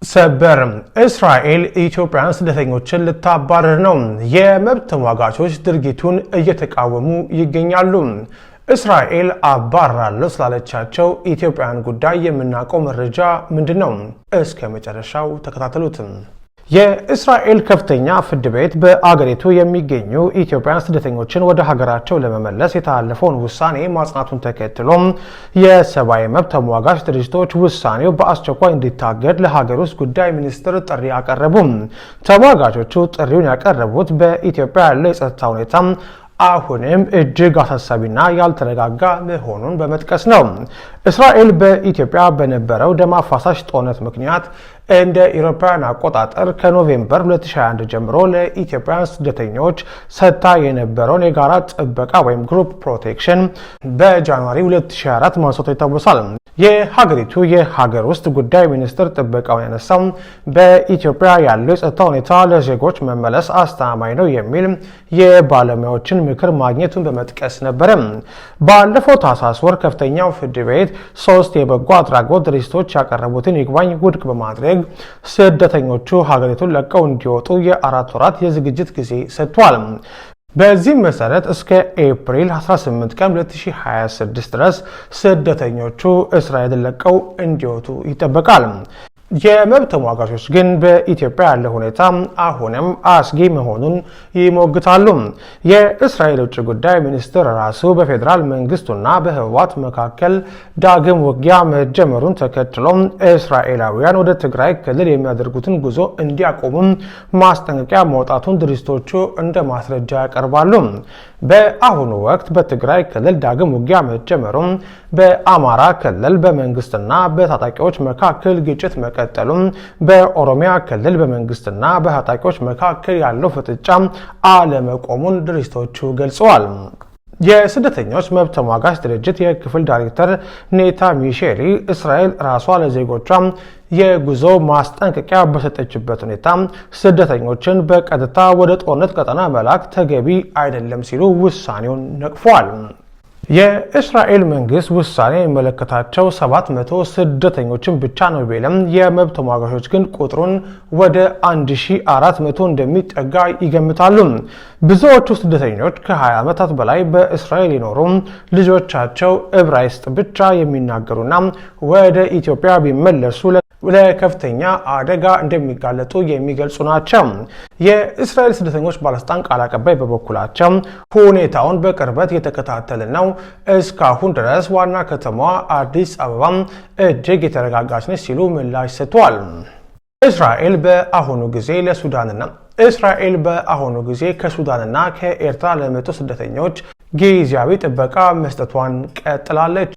ሰበር እስራኤል ኢትዮጵያን ስደተኞችን ልታባረር ነው። የመብት ተሟጋቾች ድርጊቱን እየተቃወሙ ይገኛሉ። እስራኤል አባራለሁ ስላለቻቸው ኢትዮጵያን ጉዳይ የምናውቀው መረጃ ምንድነው? እስከ መጨረሻው ተከታተሉት። የእስራኤል ከፍተኛ ፍርድ ቤት በአገሪቱ የሚገኙ ኢትዮጵያውያን ስደተኞችን ወደ ሀገራቸው ለመመለስ የተላለፈውን ውሳኔ ማጽናቱን ተከትሎ የሰብአዊ መብት ተሟጋች ድርጅቶች ውሳኔው በአስቸኳይ እንዲታገድ ለሀገር ውስጥ ጉዳይ ሚኒስትር ጥሪ አቀረቡ። ተሟጋቾቹ ጥሪውን ያቀረቡት በኢትዮጵያ ያለው የጸጥታ ሁኔታ አሁንም እጅግ አሳሳቢና ያልተረጋጋ መሆኑን በመጥቀስ ነው። እስራኤል በኢትዮጵያ በነበረው ደም አፋሳሽ ጦርነት ምክንያት እንደ አውሮፓውያን አቆጣጠር ከኖቬምበር 2021 ጀምሮ ለኢትዮጵያውያን ስደተኞች ሰጥታ የነበረውን የጋራ ጥበቃ ወይም ግሩፕ ፕሮቴክሽን በጃንዋሪ 2024 ማንሳቱ ይታወሳል። የሀገሪቱ የሀገር ውስጥ ጉዳይ ሚኒስትር ጥበቃውን ያነሳው በኢትዮጵያ ያለው የጸጥታ ሁኔታ ለዜጎች መመለስ አስተማማኝ ነው የሚል የባለሙያዎችን ምክር ማግኘቱን በመጥቀስ ነበረ። ባለፈው ታህሳስ ወር ከፍተኛው ፍርድ ቤት 3 የበጎ አድራጎት ድርጅቶች ያቀረቡትን ይግባኝ ውድቅ በማድረግ ስደተኞቹ ሀገሪቱን ለቀው እንዲወጡ የ4 ወራት የዝግጅት ጊዜ ሰጥቷል። በዚህ መሰረት እስከ ኤፕሪል 18 ቀን 2026 ድረስ ስደተኞቹ እስራኤልን ለቀው እንዲወጡ ይጠበቃል። የመብት ተሟጋቾች ግን በኢትዮጵያ ያለው ሁኔታ አሁንም አስጊ መሆኑን ይሞግታሉ። የእስራኤል ውጭ ጉዳይ ሚኒስትር ራሱ በፌዴራል መንግስቱና በህወሓት መካከል ዳግም ውጊያ መጀመሩን ተከትሎ እስራኤላውያን ወደ ትግራይ ክልል የሚያደርጉትን ጉዞ እንዲያቆሙ ማስጠንቀቂያ መውጣቱን ድርጅቶቹ እንደ ማስረጃ ያቀርባሉ። በአሁኑ ወቅት በትግራይ ክልል ዳግም ውጊያ መጀመሩን፣ በአማራ ክልል በመንግስትና በታጣቂዎች መካከል ግጭት መቀጠሉን፣ በኦሮሚያ ክልል በመንግስትና በታጣቂዎች መካከል ያለው ፍጥጫ አለመቆሙን ድርጅቶቹ ገልጸዋል። የስደተኞች መብት ተሟጋች ድርጅት የክፍል ዳይሬክተር ኔታ ሚሼሊ እስራኤል ራሷ ለዜጎቿ የጉዞ ማስጠንቀቂያ በሰጠችበት ሁኔታ ስደተኞችን በቀጥታ ወደ ጦርነት ቀጠና መላክ ተገቢ አይደለም ሲሉ ውሳኔውን ነቅፈዋል። የእስራኤል መንግስት ውሳኔ የሚመለከታቸው 700 ስደተኞችን ብቻ ነው ቢልም የመብት ተሟጋቾች ግን ቁጥሩን ወደ 1400 እንደሚጠጋ ይገምታሉ። ብዙዎቹ ስደተኞች ከ20 ዓመታት በላይ በእስራኤል የኖሩ ልጆቻቸው ዕብራይስጥ ብቻ የሚናገሩና ወደ ኢትዮጵያ ቢመለሱ ለከፍተኛ አደጋ እንደሚጋለጡ የሚገልጹ ናቸው። የእስራኤል ስደተኞች ባለስልጣን ቃል አቀባይ በበኩላቸው ሁኔታውን በቅርበት የተከታተለ ነው፣ እስካሁን ድረስ ዋና ከተማዋ አዲስ አበባ እጅግ የተረጋጋች ነች ሲሉ ምላሽ ሰጥተዋል። እስራኤል በአሁኑ ጊዜ ከሱዳንና ከኤርትራ ለመጡ ስደተኞች ጊዜያዊ ጥበቃ መስጠቷን ቀጥላለች።